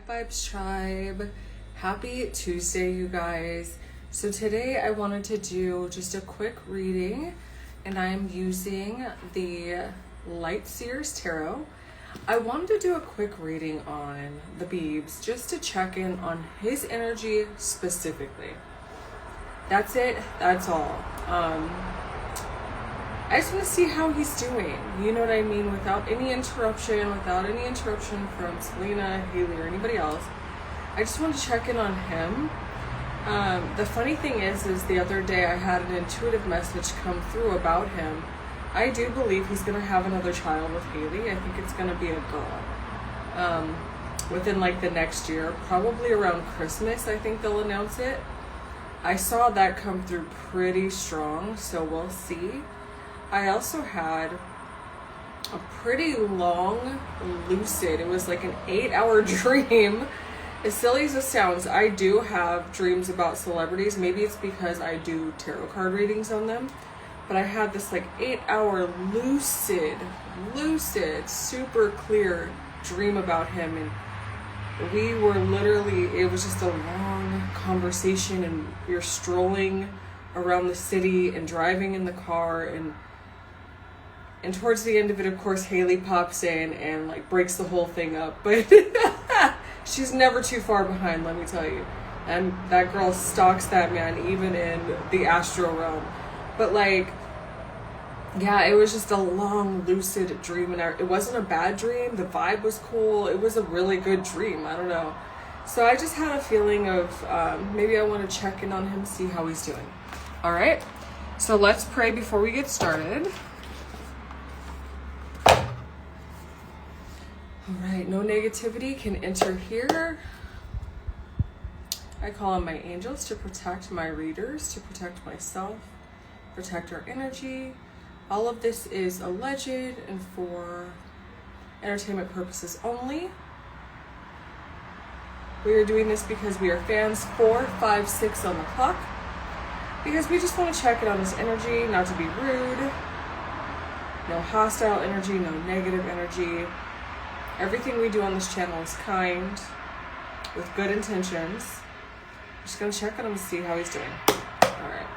Vibes Tribe, happy Tuesday, you guys. So today I wanted to do just a quick reading, and I'm using the Light Seers Tarot. I wanted to do a quick reading on the Biebs just to check in on his energy specifically. That's it, that's all. I just want to see how he's doing, you know what I mean, without any interruption from Selena, Haley, or anybody else. I just want to check in on him. The funny thing is the other day I had an intuitive message come through about him. I do believe he's going to have another child with Haley. I think it's going to be a girl. Within like the next year, probably around Christmas, I think they'll announce it. I saw that come through pretty strong, so we'll see. I also had a pretty long lucid. It was like an 8-hour dream. As silly as it sounds, I do have dreams about celebrities. Maybe it's because I do tarot card readings on them. But I had this like 8-hour lucid, super clear dream about him. And we were literally, it was just a long conversation, and we were strolling around the city and driving in the car, and towards the end of it, of course, Haley pops in and like breaks the whole thing up. But she's never too far behind, let me tell you. And that girl stalks that man even in the astral realm. But like, yeah, it was just a long lucid dream, and it wasn't a bad dream. The vibe was cool. It was a really good dream. I don't know. So I just had a feeling of maybe I want to check in on him, see how he's doing. All right. So let's pray before we get started. All right, no negativity can enter here. I call on my angels to protect my readers, to protect myself, protect our energy. All of this is alleged and for entertainment purposes only. We are doing this because we are fans 4, 5, 6 on the clock. Because we just want to check in on his energy, not to be rude. No hostile energy, no negative energy. Everything we do on this channel is kind, with good intentions. I'm just going to check on him and see how he's doing. All right.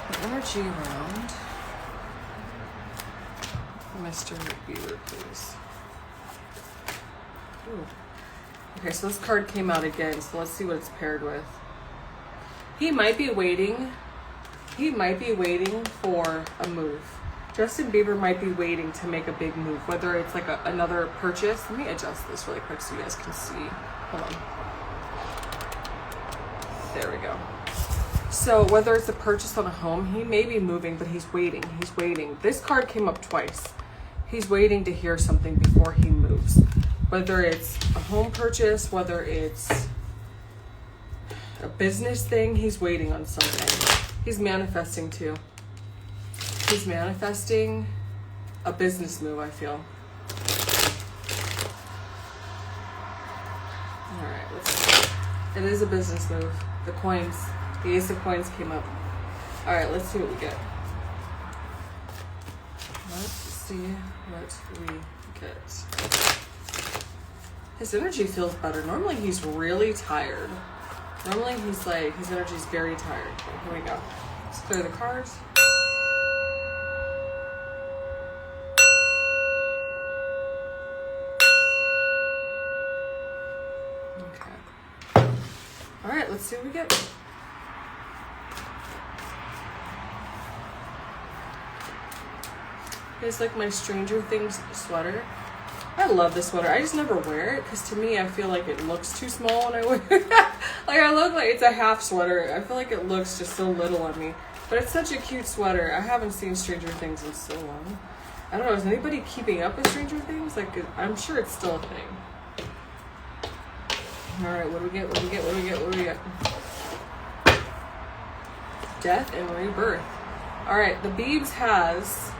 The energy around Mr. Bieber, please. Ooh. Okay, so this card came out again, so let's see what it's paired with. He might be waiting for a move. Justin Bieber might be waiting to make a big move, whether it's like another purchase. Let me adjust this really quick so you guys can see. Hold on. There we go. So whether it's a purchase on a home, he may be moving, but he's waiting. He's waiting. This card came up twice. He's waiting to hear something before he moves. Whether it's a home purchase, whether it's a business thing, he's waiting on something. He's manifesting too. He's manifesting a business move, I feel. All right, let's see. It is a business move. The coins, the Ace of Coins came up. All right, let's see what we get. Let's see what we get. His energy feels better. Normally he's really tired. Normally he's like, his energy's very tired. Okay, here we go. Let's clear the cards. All right, let's see what we get. It's like my Stranger Things sweater. I love this sweater. I just never wear it because to me, I feel like it looks too small when I wear it. Like I look like it's a half sweater. I feel like it looks just so little on me. But it's such a cute sweater. I haven't seen Stranger Things in so long. I don't know, is anybody keeping up with Stranger Things? Like, I'm sure it's still a thing. All right, what do we get? What do we get? What do we get? What do we get? Death and rebirth. All right, the Biebs has,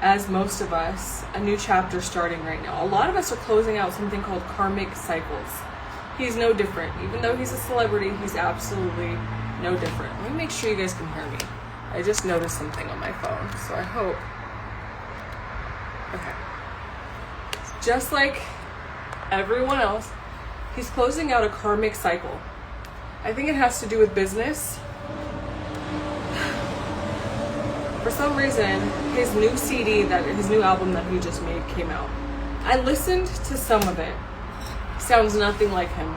as most of us, a new chapter starting right now. A lot of us are closing out something called Karmic cycles. He's no different. Even though he's a celebrity, he's absolutely no different. Let me make sure you guys can hear me. I just noticed something on my phone, so I hope. Okay. Just like everyone else. He's closing out a karmic cycle. I think it has to do with business. For some reason, his new CD, his new album that he just made came out. I listened to some of it. Sounds nothing like him.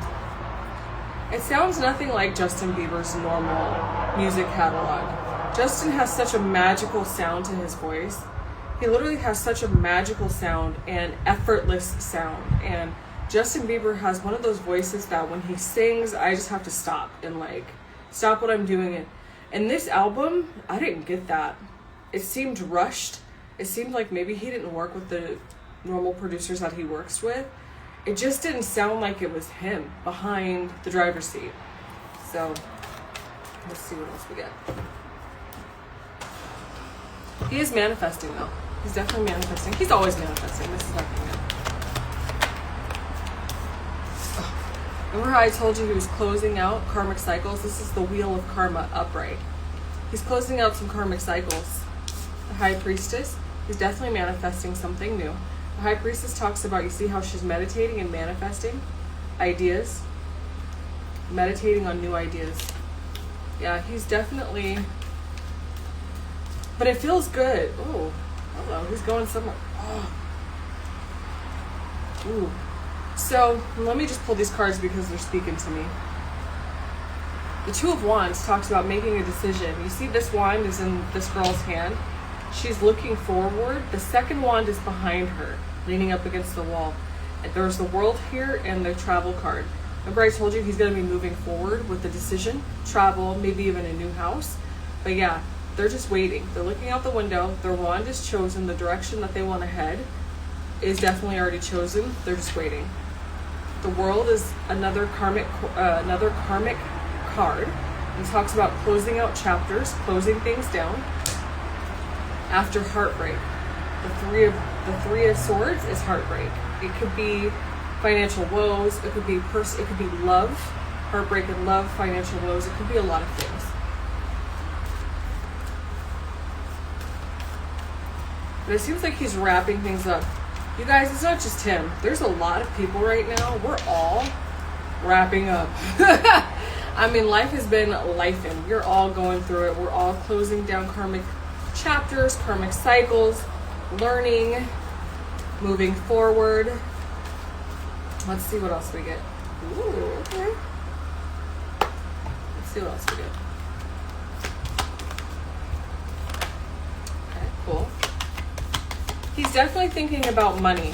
It sounds nothing like Justin Bieber's normal music catalog. Justin has such a magical sound to his voice. He literally has such a magical sound and effortless sound. And Justin Bieber has one of those voices that when he sings, I just have to stop and like stop what I'm doing. And this album, I didn't get that. It seemed rushed. It seemed like maybe he didn't work with the normal producers that he works with. It just didn't sound like it was him behind the driver's seat. So, let's see what else we get. He is manifesting though. He's definitely manifesting. He's always manifesting. This is nothing new. Remember how I told you he was closing out karmic cycles? This is the wheel of karma upright. He's closing out some karmic cycles. The High Priestess, he's definitely manifesting something new. The High Priestess talks about, you see how she's meditating and manifesting ideas? Meditating on new ideas. Yeah, he's definitely, but it feels good. Oh, hello, he's going somewhere. Oh. Ooh. So, let me just pull these cards because they're speaking to me. The Two of Wands talks about making a decision. You see this wand is in this girl's hand. She's looking forward. The second wand is behind her, leaning up against the wall. And there's the World here and the Travel card. Remember I told you he's going to be moving forward with the decision, travel, maybe even a new house. But yeah, they're just waiting. They're looking out the window. Their wand is chosen. The direction that they want to head is definitely already chosen. They're just waiting. The World is another karmic card. It talks about closing out chapters, closing things down after heartbreak. The three of Swords is heartbreak. It could be financial woes. It could be it could be love, heartbreak and love, financial woes. It could be a lot of things. But it seems like he's wrapping things up. You guys, it's not just him. There's a lot of people right now. We're all wrapping up. I mean, life has been lifing. We're all going through it. We're all closing down karmic chapters, karmic cycles, learning, moving forward. Let's see what else we get. Ooh, okay. Let's see what else we get. Okay, cool. He's definitely thinking about money.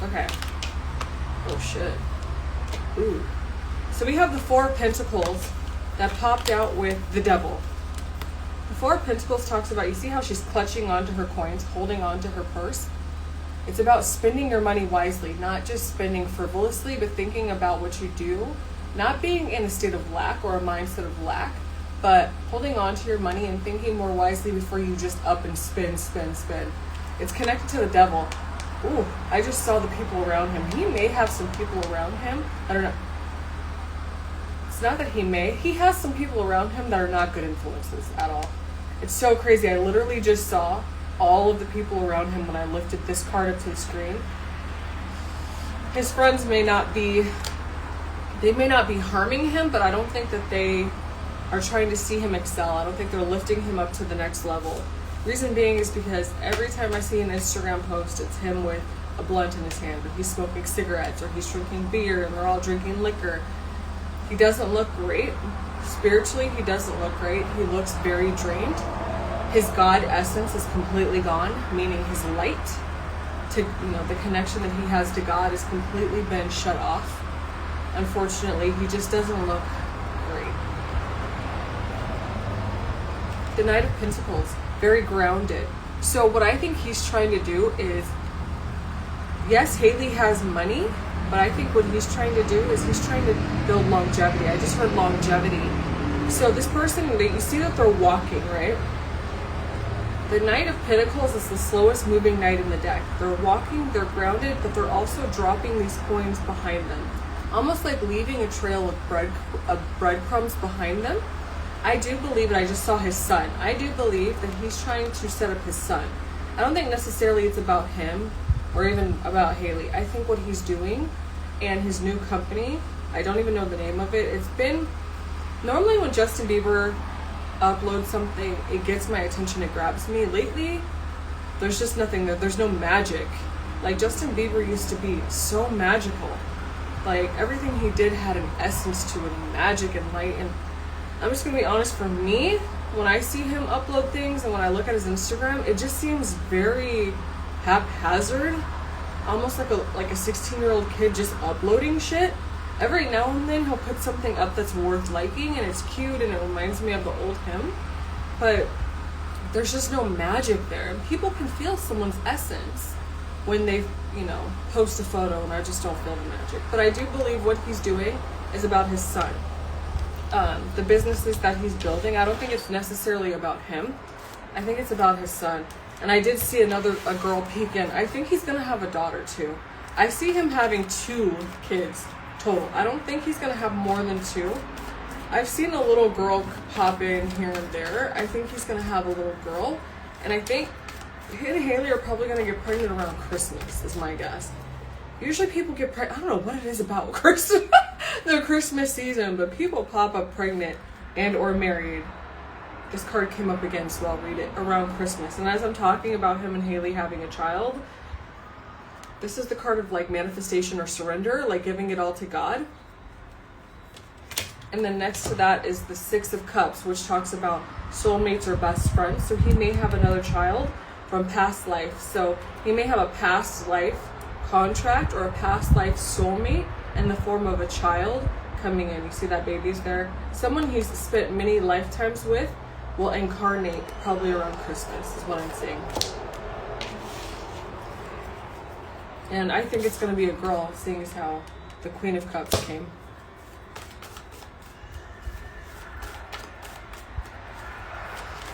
Okay. Oh shit. Ooh. So we have the Four of Pentacles that popped out with the Devil. The Four of Pentacles talks about, you see how she's clutching onto her coins, holding onto her purse? It's about spending your money wisely, not just spending frivolously, but thinking about what you do, not being in a state of lack or a mindset of lack, but holding on to your money and thinking more wisely before you just up and spend. It's connected to the Devil. Ooh, I just saw the people around him. He may have some people around him. I don't know. It's not that he has some people around him that are not good influences at all. It's so crazy. I literally just saw all of the people around him when I lifted this card up to the screen. His friends may not be harming him, but I don't think that they are trying to see him excel. I don't think they're lifting him up to the next level. Reason being is because every time I see an Instagram post, it's him with a blunt in his hand, or he's smoking cigarettes, or he's drinking beer, and they're all drinking liquor. He doesn't look great. Spiritually, he doesn't look great. He looks very drained. His God essence is completely gone, meaning his light, the connection that he has to God has completely been shut off. Unfortunately, he just doesn't look great. The Knight of Pentacles, very grounded. So what I think he's trying to do is, yes, Haley has money, but I think what he's trying to do is he's trying to build longevity. I just heard longevity. So this person, you see that they're walking, right? The Knight of Pentacles is the slowest moving knight in the deck. They're walking, they're grounded, but they're also dropping these coins behind them. Almost like leaving a trail of breadcrumbs behind them. I do believe, and I just saw his son, I do believe that he's trying to set up his son. I don't think necessarily it's about him or even about Haley. I think what he's doing and his new company, I don't even know the name of it. It's been, normally when Justin Bieber uploads something, it gets my attention, it grabs me. Lately, there's just nothing there. There's no magic. Like, Justin Bieber used to be so magical. Like, everything he did had an essence to it, and magic and light. And I'm just gonna be honest, for me, when I see him upload things and when I look at his Instagram, it just seems very haphazard. Almost like a 16-year-old kid just uploading shit. Every now and then he'll put something up that's worth liking and it's cute and it reminds me of the old him. But there's just no magic there. And people can feel someone's essence when they, post a photo, and I just don't feel the magic. But I do believe what he's doing is about his son. The businesses that he's building, I don't think it's necessarily about him. I think it's about his son. And I did see a girl peek in. I think he's gonna have a daughter too. I see him having 2 kids total. I don't think he's gonna have more than 2. I've seen a little girl pop in here and there. I think he's gonna have a little girl. And I think he and Haley are probably gonna get pregnant around Christmas, is my guess. Usually people get pregnant, I don't know what it is about Christmas, the Christmas season, but people pop up pregnant and or married. This card came up again, so I'll read it, around Christmas. And as I'm talking about him and Haley having a child, this is the card of like manifestation or surrender, like giving it all to God. And then next to that is the 6 of Cups, which talks about soulmates or best friends. So he may have another child from past life. So he may have a past life contract or a past life soulmate in the form of a child coming in. You see that baby's there? Someone he's spent many lifetimes with will incarnate probably around Christmas, is what I'm saying. And I think it's going to be a girl, seeing as how the Queen of Cups came.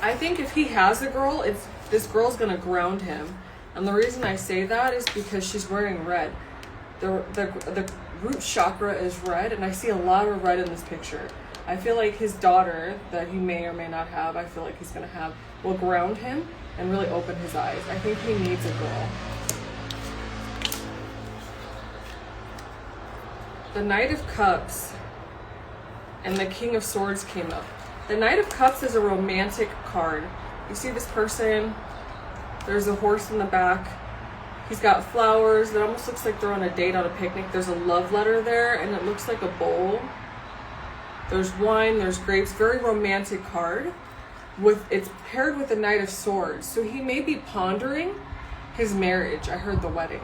I think if he has a girl, this girl's going to ground him. And the reason I say that is because she's wearing red. The root chakra is red, and I see a lot of red in this picture. I feel like his daughter, that he may or may not have, I feel like he's going to have, will ground him and really open his eyes. I think he needs a girl. The Knight of Cups and the King of Swords came up. The Knight of Cups is a romantic card. You see this person, there's a horse in the back. He's got flowers. It almost looks like they're on a date, on a picnic. There's a love letter there, and it looks like a bowl. There's wine, there's grapes. Very romantic card. It's paired with the Knight of Swords. So he may be pondering his marriage. I heard the wedding.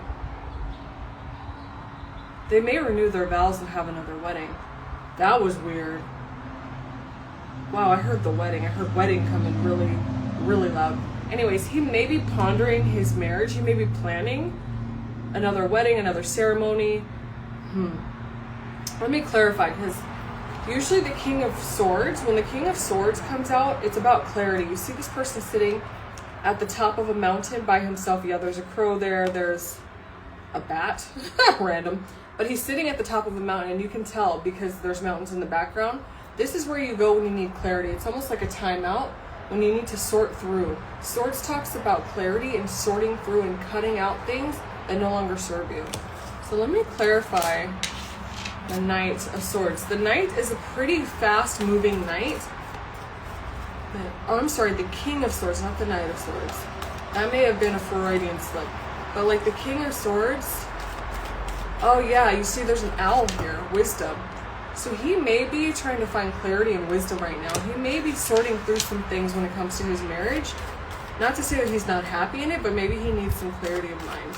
They may renew their vows and have another wedding. That was weird. Wow, I heard the wedding. I heard wedding come in really, really loud. Anyways, he may be pondering his marriage. He may be planning another wedding, another ceremony. Let me clarify, because usually the King of Swords, when the King of Swords comes out, it's about clarity. You see this person sitting at the top of a mountain by himself. Yeah, there's a crow there. There's a bat. Random. But he's sitting at the top of a mountain, and you can tell because there's mountains in the background. This is where you go when you need clarity. It's almost like a timeout when you need to sort through. Swords talks about clarity and sorting through and cutting out things that no longer serve you. So let me clarify the Knight of Swords. The Knight is a pretty fast-moving knight. The King of Swords, not the Knight of Swords. That may have been a Freudian slip. But like the King of Swords, oh yeah, you see there's an owl here, wisdom. So he may be trying to find clarity and wisdom right now. He may be sorting through some things when it comes to his marriage. Not to say that he's not happy in it, but maybe he needs some clarity of mind.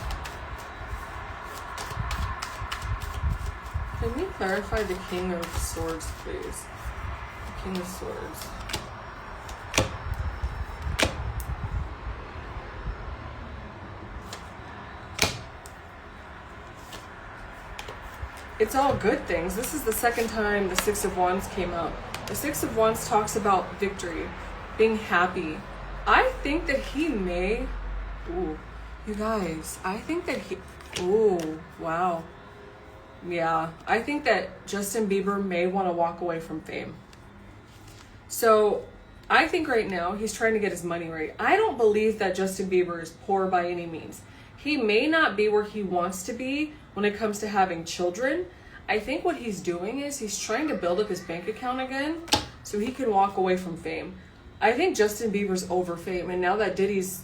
Can we clarify the King of Swords, please? The King of Swords. It's all good things. This is the second time the 6 of Wands came out. The 6 of Wands talks about victory, being happy. I think that he may... Ooh, you guys, I think that he... Ooh, wow. Yeah, I think that Justin Bieber may want to walk away from fame. So, I think right now he's trying to get his money right. I don't believe that Justin Bieber is poor by any means. He may not be where he wants to be when it comes to having children. I think what he's doing is he's trying to build up his bank account again so he can walk away from fame. I think Justin Bieber's over fame, and now that Diddy's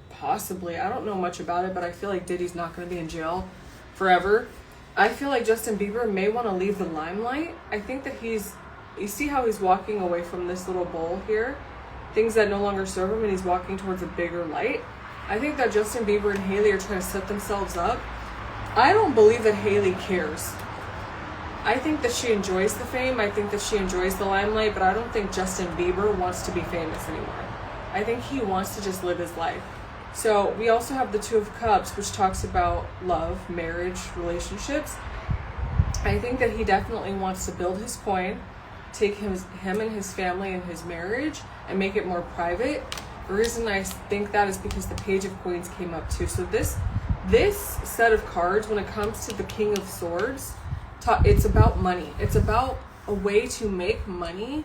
possibly, I don't know much about it, but I feel like Diddy's not going to be in jail forever. I feel like Justin Bieber may want to leave the limelight. I think that you see how he's walking away from this little bowl here? Things that no longer serve him, and he's walking towards a bigger light. I think that Justin Bieber and Hailey are trying to set themselves up. I don't believe that Hailey cares. I think that she enjoys the fame. I think that she enjoys the limelight, but I don't think Justin Bieber wants to be famous anymore. I think he wants to just live his life. So we also have the Two of Cups, which talks about love, marriage, relationships. I think that he definitely wants to build his coin, take him and his family and his marriage, and make it more private. The reason I think that is because the Page of Queens came up too. So this set of cards, when it comes to the King of Swords, it's about money. It's about a way to make money.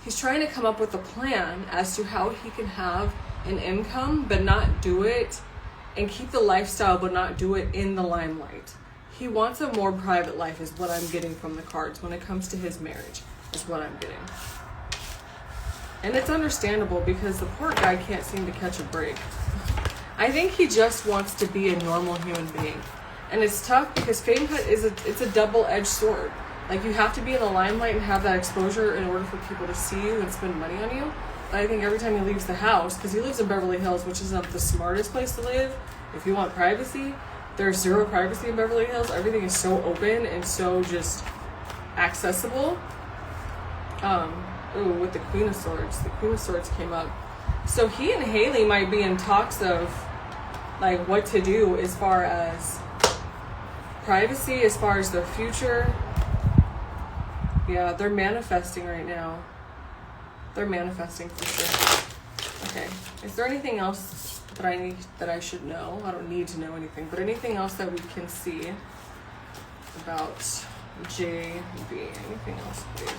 He's trying to come up with a plan as to how he can have an income but not do it, and keep the lifestyle but not do it in the limelight. He wants a more private life is what I'm getting from the cards when it comes to his marriage, is what I'm getting. And it's understandable because the poor guy can't seem to catch a break. I think he just wants to be a normal human being. And it's tough because fame it's a double-edged sword. Like, you have to be in the limelight and have that exposure in order for people to see you and spend money on you. But I think every time he leaves the house, because he lives in Beverly Hills, which is not the smartest place to live if you want privacy. There's zero privacy in Beverly Hills. Everything is so open and so just accessible. With the Queen of Swords. The Queen of Swords came up. So he and Hailey might be in talks of, like, what to do as far as privacy, as far as their future. Yeah, they're manifesting right now. They're manifesting for sure. Okay. Is there anything else that I should know? I don't need to know anything, but anything else that we can see about JB? Anything else, please?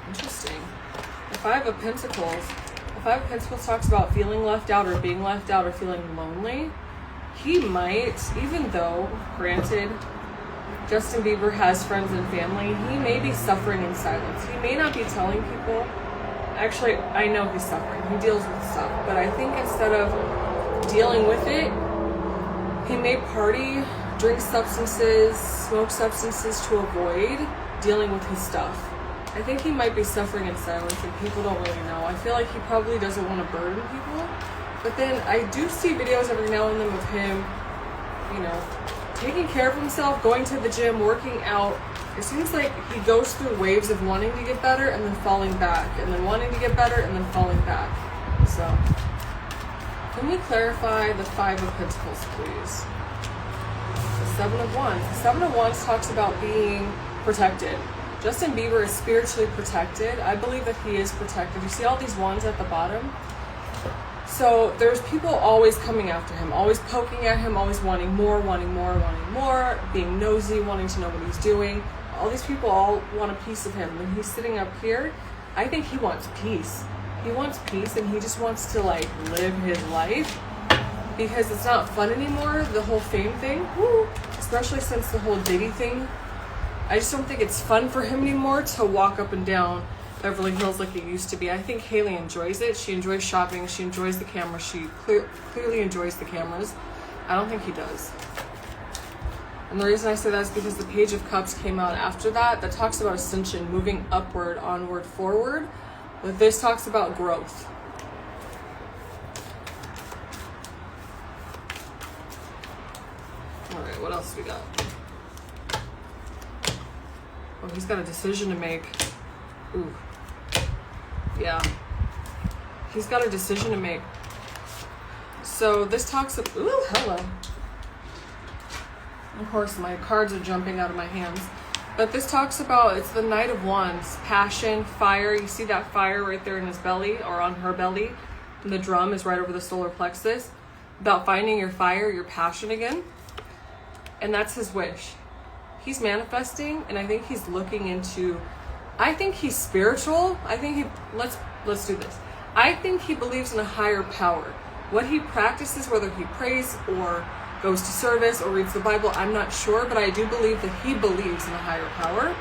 Interesting. The Five of Pentacles. The Five of Pentacles talks about feeling left out or being left out or feeling lonely. He might, even though, granted, Justin Bieber has friends and family, he may be suffering in silence. He may not be telling people. Actually, I know he's suffering. He deals with stuff. But I think instead of dealing with it, he may party, drink substances, smoke substances to avoid dealing with his stuff. I think he might be suffering in silence and people don't really know. I feel like he probably doesn't want to burden people. But then I do see videos every now and then of him, taking care of himself, going to the gym, working out. It seems like he goes through waves of wanting to get better and then falling back, and then wanting to get better and then falling back. So, can we clarify the Five of Pentacles, please? The Seven of Wands. The Seven of Wands talks about being protected. Justin Bieber is spiritually protected. I believe that he is protected. You see all these wands at the bottom? So there's people always coming after him, always poking at him, always wanting more, being nosy, wanting to know what he's doing. All these people all want a piece of him. When he's sitting up here, I think he wants peace. He wants peace, and he just wants to, live his life because it's not fun anymore, the whole fame thing. Woo! Especially since the whole Diddy thing. I just don't think it's fun for him anymore to walk up and down Beverly Hills like it used to be. I think Hailey enjoys it. She enjoys shopping. She enjoys the camera. She clearly enjoys the cameras. I don't think he does. And the reason I say that is because the Page of Cups came out after that. That talks about ascension, moving upward, onward, forward. But this talks about growth. All right, what else we got? Oh, he's got a decision to make. Ooh. Yeah. He's got a decision to make. So this talks of, ooh, hello. Of course, my cards are jumping out of my hands. But this talks about, it's the Knight of Wands, passion, fire. You see that fire right there in his belly or on her belly. And the drum is right over the solar plexus. About finding your fire, your passion again. And that's his wish. He's manifesting, and I think he's looking into, I think he's spiritual. I think let's do this. I think he believes in a higher power. What he practices, whether he prays or goes to service or reads the Bible, I'm not sure, but I do believe that he believes in a higher power.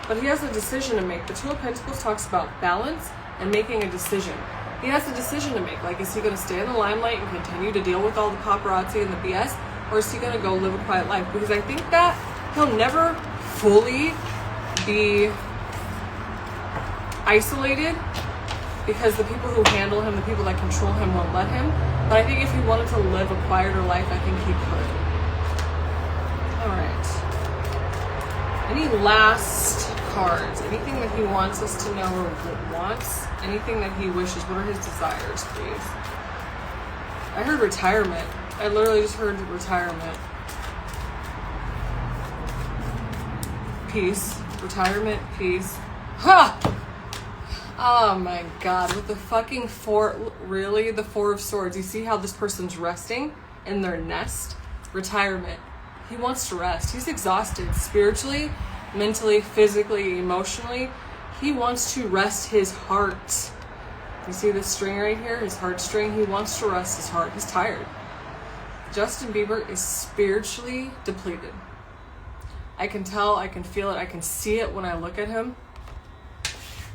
But he has a decision to make. The Two of Pentacles talks about balance and making a decision. He has a decision to make. Like, is he going to stay in the limelight and continue to deal with all the paparazzi and the BS? Or is he going to go live a quiet life? Because I think that he'll never fully be isolated, because the people who handle him, the people that control him, won't let him. But I think if he wanted to live a quieter life, I think he could. All right. Any last cards? Anything that he wants us to know or wants? Anything that he wishes? What are his desires, please? I heard retirement. I literally just heard retirement. Peace. Retirement. Peace. Ha! Oh my god, with the fucking really? The Four of Swords. You see how this person's resting in their nest? Retirement. He wants to rest. He's exhausted spiritually, mentally, physically, emotionally. He wants to rest his heart. You see this string right here? His heartstring. He wants to rest his heart. He's tired. Justin Bieber is spiritually depleted. I can tell, I can feel it, I can see it when I look at him.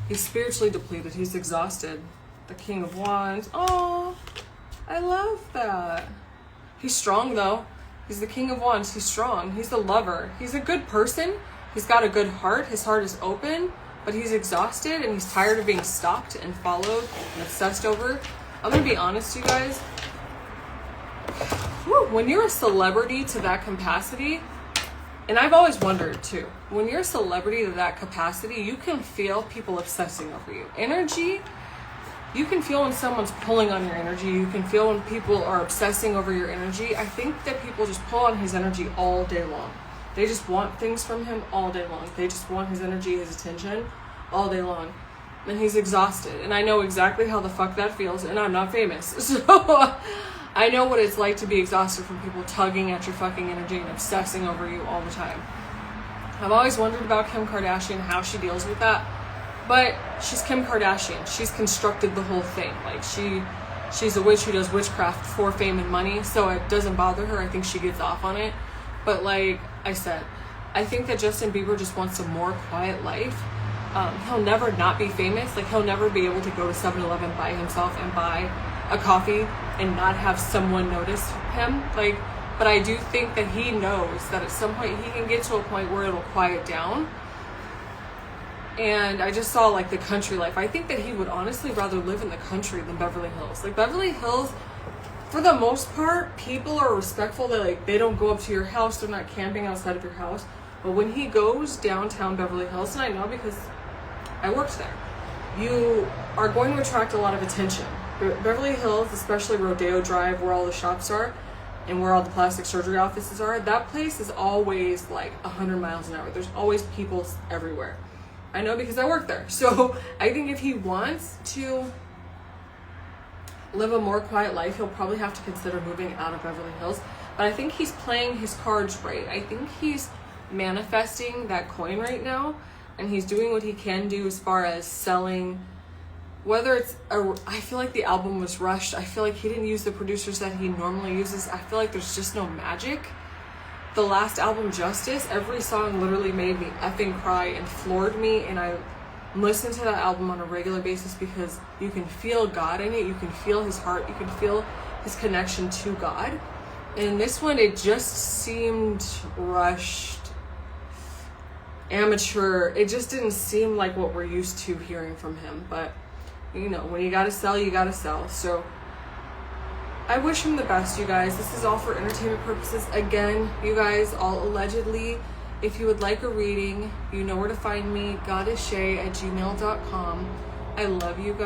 He's spiritually depleted. He's exhausted. The King of Wands. Oh, I love that. He's strong, though. He's the King of Wands. He's strong. He's a lover. He's a good person. He's got a good heart. His heart is open, but he's exhausted and he's tired of being stalked and followed and obsessed over. I'm going to be honest, you guys. When you're a celebrity to that capacity, and I've always wondered too, when you're a celebrity to that capacity, you can feel people obsessing over you. Energy, you can feel when someone's pulling on your energy. You can feel when people are obsessing over your energy. I think that people just pull on his energy all day long. They just want things from him all day long. They just want his energy, his attention all day long. And he's exhausted. And I know exactly how the fuck that feels, and I'm not famous. So I know what it's like to be exhausted from people tugging at your fucking energy and obsessing over you all the time. I've always wondered about Kim Kardashian, how she deals with that. But she's Kim Kardashian. She's constructed the whole thing. Like, she's a witch who does witchcraft for fame and money, so it doesn't bother her. I think she gets off on it. But like I said, I think that Justin Bieber just wants a more quiet life. He'll never not be famous. Like, he'll never be able to go to 7-Eleven by himself and buy a coffee and not have someone notice him. Like, but I do think that he knows that at some point he can get to a point where it'll quiet down. And I just saw like the country life. I think that he would honestly rather live in the country than Beverly Hills. Like, Beverly Hills, for the most part, people are respectful. They don't go up to your house. They're not camping outside of your house. But when he goes downtown Beverly Hills, and I know because I worked there, you are going to attract a lot of attention. Beverly Hills, especially Rodeo Drive, where all the shops are and where all the plastic surgery offices are, that place is always like 100 miles an hour. There's always people everywhere. I know because I work there. So I think if he wants to live a more quiet life, he'll probably have to consider moving out of Beverly Hills. But I think he's playing his cards right. I think he's manifesting that coin right now, and he's doing what he can do as far as selling. Whether it's I feel like the album was rushed. I feel like he didn't use the producers that he normally uses. I feel like there's just no magic. The last album, Justice, every song literally made me effing cry and floored me, and I listen to that album on a regular basis because you can feel God in it. You can feel his heart. You can feel his connection to God. And this one, it just seemed rushed, amateur. It just didn't seem like what we're used to hearing from him. But you know, when you gotta sell, you gotta sell. So I wish him the best, you guys. This is all for entertainment purposes. Again, you guys, all allegedly. If you would like a reading, you know where to find me, goddessshay@gmail.com. I love you guys.